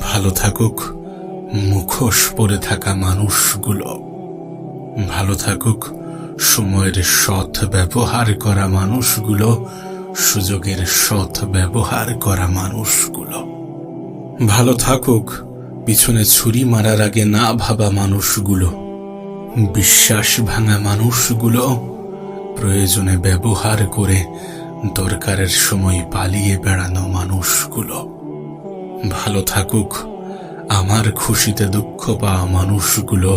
ভালো থাকুক মুখোশ পরে থাকা মানুষগুলো, ভালো থাকুক সময়ের সৎ ব্যবহার করা মানুষগুলো, সুযোগের সৎ ব্যবহার করা মানুষগুলো, ভালো থাকুক পিছনে ছুরি মারার আগে না ভাবা মানুষগুলো, বিশ্বাস ভাঙা মানুষগুলো, প্রয়োজনে ব্যবহার করে দরকারের সময় পালিয়ে বেড়ানো মানুষগুলো, ভালো থাকুক আমার খুশিতে দুঃখ পাওয়া মানুষগুলো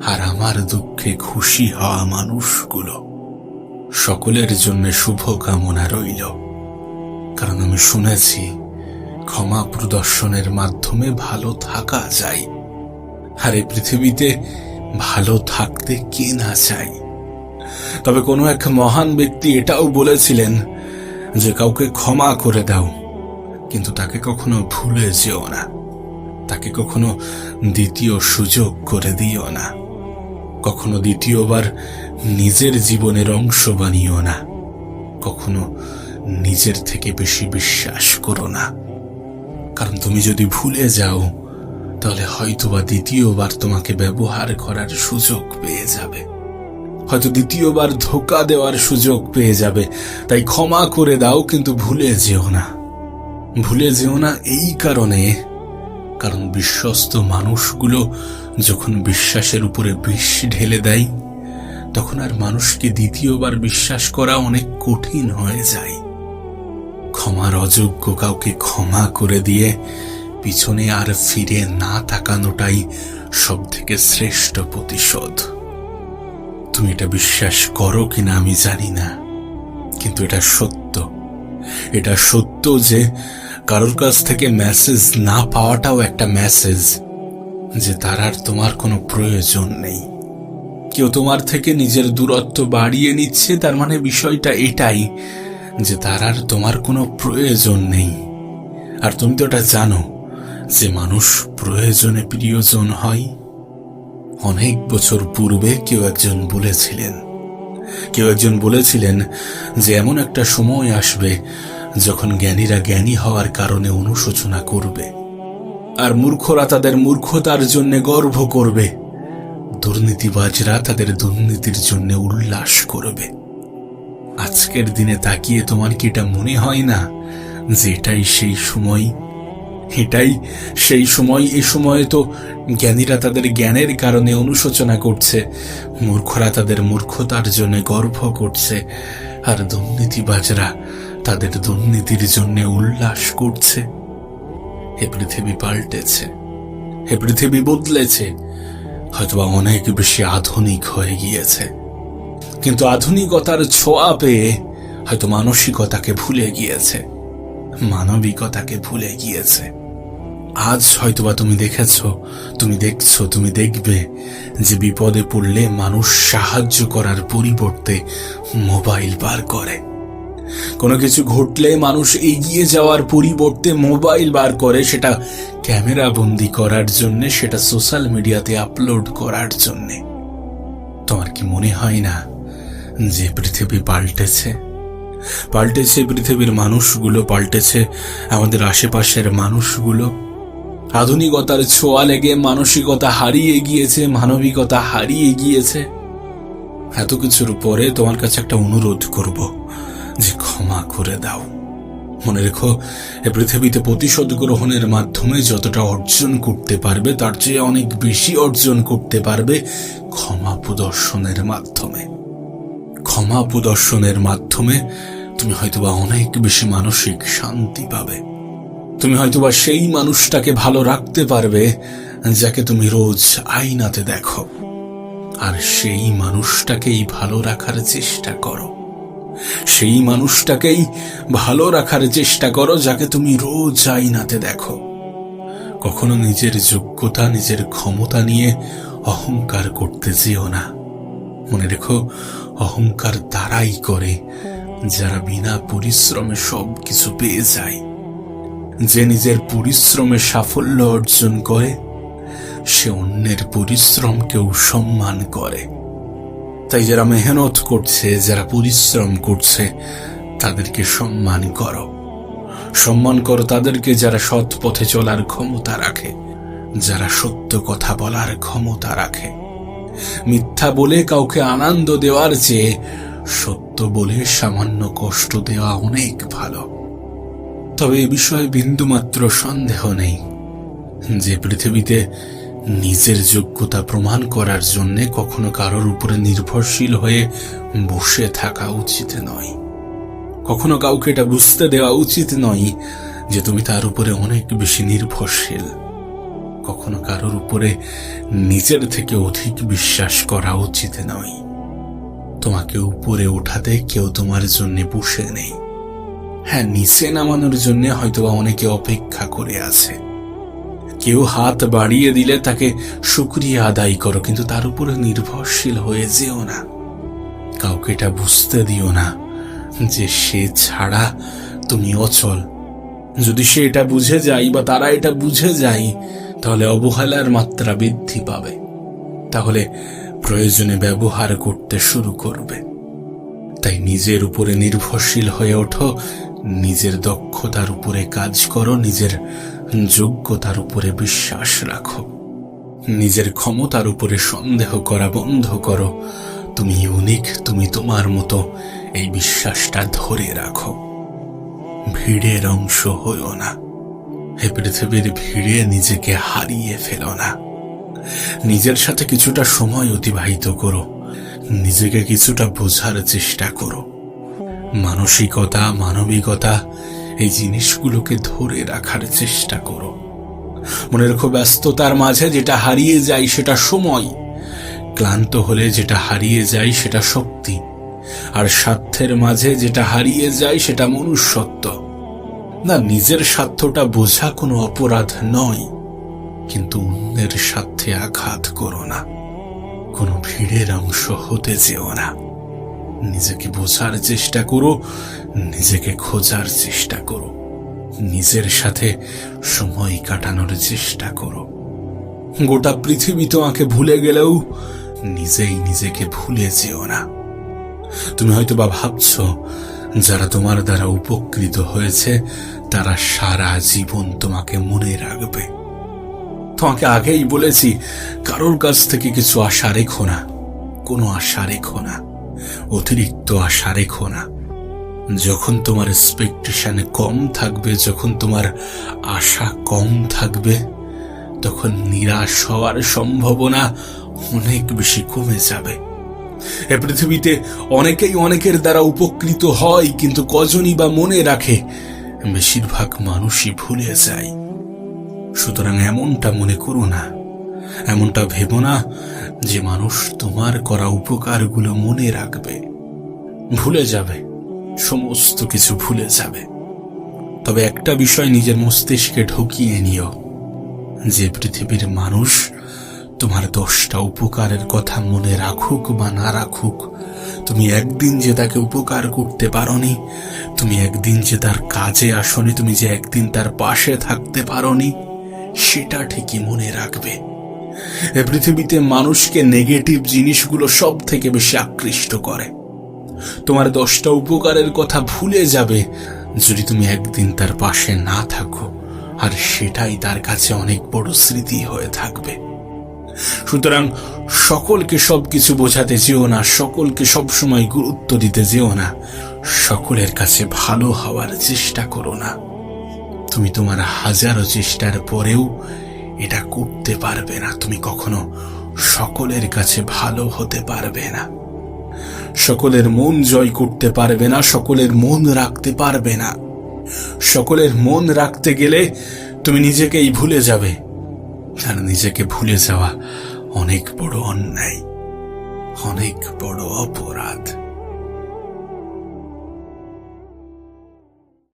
আর আমার দুঃখে খুশি হওয়া মানুষগুলো। সকলের জন্য শুভ কামনা রইল, কারণ আমি শুনেছি ক্ষমা প্রদর্শনের মাধ্যমে ভালো থাকা যায়। আর এই পৃথিবীতে ভালো থাকতে কে না চাই। তবে কোনো এক মহান ব্যক্তি এটাও বলেছিলেন যে কাউকে ক্ষমা করে দাও, কিন্তু তাকে কখনো ভুলে যেও না, তাকে কখনো দ্বিতীয় সুযোগ করে দিও না, কখনো দ্বিতীয়বার নিজের জীবনের অংশ বানিও না, কখনো নিজের থেকে বেশি বিশ্বাস করো না। কারণ তুমি যদি ভুলে যাও তাহলে হয়তোবা দ্বিতীয়বার তোমাকে ব্যবহার করার সুযোগ পেয়ে যাবে, হয়তো দ্বিতীয়বার ধোঁকা দেওয়ার সুযোগ পেয়ে যাবে। তাই ক্ষমা করে দাও, কিন্তু ভুলে যেও না। ভুলে যেও না এই কারণ বিশ্বস্ত মানুষগুলো যখন বিশ্বাসের উপরে বিষ ঢেলে দেয়, তখন আর মানুষকে দ্বিতীয়বার বিশ্বাস করা অনেক কঠিন হয়ে যায়। ক্ষমার অযোগ্য কাউকে ক্ষমা করে দিয়ে পিছনে আর ফিরে না তাকানোটাই সব থেকে শ্রেষ্ঠ প্রতিশোধ। তুমি এটা বিশ্বাস করো কিনা আমি জানি না, কিন্তু এটা সত্য। এটা সত্য যে কারোর কাছ থেকে মেসেজ না পাওয়াটাও একটা মেসেজ যে তার আর তোমার কোনো প্রয়োজন নেই। কেউ তোমার থেকে নিজের দূরত্ব বাড়িয়ে নিচ্ছে, তার মানে বিষয়টা এটাই যে তার আর তোমার কোনো প্রয়োজন নেই। আর তুমি তো এটা জানো যে মানুষ প্রয়োজনে প্রিয়জন হয়। অনেক বছর পূর্বে কেউ একজন বলেছিলেন যে এমন একটা সময় আসবে যখন জ্ঞানীরা জ্ঞানী হওয়ার কারণে অনুশোচনা করবে, আর মূর্খরা তাদের মূর্খতার জন্য গর্ব করবে, দুর্নীতিবাজরা তাদের দুর্নীতির জন্য উল্লাস করবে। আজকের দিনে তাকিয়ে তোমার কি এটা মনে হয় না যে এটাই সেই সময়? এই সময়ে তো জ্ঞানীরা তাদের জ্ঞানের কারণে অনুশোচনা করছে, মূর্খরা তাদের মূর্খতার জন্য গর্ব করছে, আর দুর্নীতিবাজরা তাদের দুর্নীতির জন্য উল্লাস করছে। এ পৃথিবী পাল্টেছে, এ পৃথিবী বদলেছে, হয়তোবা অনেক বেশি আধুনিক হয়ে গিয়েছে, কিন্তু আধুনিকতার ছোঁয়া পেয়ে হয়তো মানসিকতাকে ভুলে গিয়েছে, মানবিকতাকে ভুলে গিয়েছে। আজ হয়তোবা তুমি দেখছো, তুমি দেখবে যে বিপদে পড়লে মানুষ সাহায্য করার পরিবর্তে মোবাইল বার করে। কোনো কিছু ঘটলে মানুষ এগিয়ে যাওয়ার পরিবর্তে মোবাইল বার করে, সেটা ক্যামেরা বন্দি করার জন্য, সেটা সোশ্যাল মিডিয়াতে আপলোড করার জন্য। তোমার কি মনে হয় না যে পৃথিবী পাল্টেছে? পৃথিবীর মানুষগুলো পাল্টেছে, আমাদের আশেপাশের মানুষগুলো। আধুনিকতার ছোঁয়া লেগে মানসিকতা হারিয়ে গিয়েছে, মানবিকতা হারিয়ে গিয়েছে। এত কিছুর পরে তোমার কাছে একটা অনুরোধ করব যে ক্ষমা করে দাও। মনে রেখো, এ পৃথিবীতে প্রতিশোধ গ্রহণের মাধ্যমে যতটা অর্জন করতে পারবে তার চেয়ে অনেক বেশি অর্জন করতে পারবে ক্ষমা প্রদর্শনের মাধ্যমে। ক্ষমা প্রদর্শনের মাধ্যমে তুমি হয়তোবা অনেক বেশি মানসিক শান্তি পাবে। তুমি হয়তোবা সেই মানুষটাকে ভালো রাখতে পারবে যাকে তুমি রোজ আয়নাতে দেখো, আর সেই মানুষটাকেই ভালো রাখার চেষ্টা করো। সেই মানুষটাকেই ভালো রাখার চেষ্টা করো যাকে তুমি রোজ আয়নাতে দেখো। কখনো নিজের যোগ্যতা, নিজের ক্ষমতা নিয়ে অহংকার করতে যেও না। মনে রেখো, অহংকার তারাই করে যারা বিনা পরিশ্রমে সবকিছু পেয়ে যায়। যে নিজের পরিশ্রমে সাফল্য অর্জন করে সে অন্যের পরিশ্রমকেও সম্মান করে। তাই যারা মেহনত করছে, যারা পরিশ্রম করছে, তাদেরকে সম্মান করো। সম্মান করো তাদেরকে যারা সৎ পথে চলার ক্ষমতা রাখে, যারা সত্য কথা বলার ক্ষমতা রাখে। মিথ্যা বলে কাউকে আনন্দ দেওয়ার চেয়ে সত্য বলে সামান্য কষ্ট দেওয়া অনেক ভালো। তবে এ বিষয়ে বিন্দুমাত্র সন্দেহ নেই যে পৃথিবীতে নিজের যোগ্যতা প্রমাণ করার জন্য কখনো কারোর উপরে নির্ভরশীল হয়ে বসে থাকা উচিত নয়। কখনো কাউকে এটা বুঝতে দেওয়া উচিত নয় যে তুমি তার উপরে অনেক বেশি নির্ভরশীল। কখনো কারোর উপরে নিজের থেকে অধিক বিশ্বাস করা উচিত নয়। তোমাকে উপরে ওঠাতে কেউ তোমার জন্য বসে নেই। হ্যাঁ, নিচে নামানোর জন্য হয়তোবা অনেকে অপেক্ষা করে আছে। কেউ হাত বাড়িয়ে দিলে তাকে শুকরিয়া আদায় করো, কিন্তু তার উপরে নির্ভরশীল হয়ে যেও না। কাউকে এটা বুঝতে দিও না যে সে ছাড়া তুমি অচল। যদি সে এটা বুঝে যায় বা তারা এটা বুঝে যায়, তাহলে অবহেলার মাত্রা বৃদ্ধি পাবে। তাহলে প্রয়োজনে ব্যবহার করতে শুরু করবে। তাই নিজের উপরে নির্ভরশীল হয়ে ওঠো, নিজের দক্ষতার উপরে কাজ করো, নিজের যোগ্যতার উপরে বিশ্বাস রাখো, নিজের ক্ষমতার উপরে সন্দেহ করা বন্ধ করো। তুমি ইউনিক, তুমি তোমার মতো, এই বিশ্বাসটা ধরে রাখো। ভিড়ের অংশ হইও না। এই পৃথিবীর ভিড়ে নিজেকে হারিয়ে ফেলো না। নিজের সাথে কিছুটা সময় অতিবাহিত করো, নিজেকে কিছুটা বোঝার চেষ্টা করো। মানসিকতা, মানবিকতা, এই জিনিসগুলোকে ধরে রাখার চেষ্টা করো। মনে রেখো, ব্যস্ততার মাঝে যেটা হারিয়ে যায় সেটা সময়, ক্লান্ত হলে যেটা হারিয়ে যায় সেটা শক্তি, আর স্বার্থের মাঝে যেটা হারিয়ে যায় সেটা মনুষ্যত্ব। না, নিজের স্বার্থটা বোঝা কোনো অপরাধ নয়, কিন্তু অন্যের স্বার্থে আঘাত করো না। কোনো ভিড়ের অংশ হতে যেও না। নিজেকে বোঝার চেষ্টা করো, নিজেকে খোঁজার চেষ্টা করো, নিজের সাথে সময় কাটানোর চেষ্টা করো। গোটা পৃথিবী তোমাকে ভুলে গেলেও নিজেই নিজেকে ভুলে যেও না। তুমি হয়তো বা ভাবছো যারা তোমার দ্বারা উপকৃত হয়েছে তারা সারা জীবন তোমাকে মনে রাখবে। তোমাকে আগেই বলেছি, কারোর কাছ থেকে কিছু আশা রেখো না, কোনো আশা রেখো না, অতিরিক্ত আশা রেখো না। যখন তোমার এক্সপেকটেশন কম থাকবে, যখন তোমার আশা কম থাকবে, তখন নিরাশ হওয়ার সম্ভাবনা অনেক বেশি কমে যাবে। এ পৃথিবীতে অনেকেই অনেকের দ্বারা উপকৃত হয়, কিন্তু কজনই বা মনে রাখে? বেশিরভাগ মানুষই ভুলে যায়। সুতরাং এমনটা মনে করো না, এমনটা ভেবো না যে মানুষ তোমার করা উপকারগুলো মনে রাখবে। ভুলে যাবে, সমস্ত কিছু ভুলে যাবে। তবে একটা বিষয় নিজের মস্তিষ্কে ঢুকিয়ে নিও, যে পৃথিবীর মানুষ তোমার 10টা উপকারের কথা মনে রাখুক বা না রাখুক, তুমি একদিন যে তাকে উপকার করতে পারোনি, তুমি একদিন যে তার কাজে আসনি, তুমি যে একদিন তার পাশে থাকতে পারোনি, সেটা ঠিকই মনে রাখবে। এ পৃথিবীতে মানুষকে নেগেটিভ জিনিসগুলো সব থেকে বেশি আকৃষ্ট করে। তোমার 10টা উপকারের কথা ভুলে যাবে যদি তুমি একদিন তার পাশে না থাকো, আর সেটাই তার কাছে অনেক বড় স্মৃতি হয়ে থাকবে। সুতরাং সকলকে সবকিছু বোঝাতে যেও না, সকলকে সবসময় গুরুত্ব দিতে যেও না, সকলের কাছে ভালো হওয়ার চেষ্টা করো না। তুমি তোমার হাজারো চেষ্টার পরেও এটা করতে পারবে না। তুমি কখনো সকলের কাছে ভালো হতে পারবে না, সকলের মন জয় করতে পারবে না, সকলের মন রাখতে পারবে না। সকলের মন রাখতে গেলে তুমি নিজেকেই ভুলে যাবে, আর নিজেকে ভুলে যাওয়া অনেক বড় অন্যায়, অনেক বড় অপরাধ।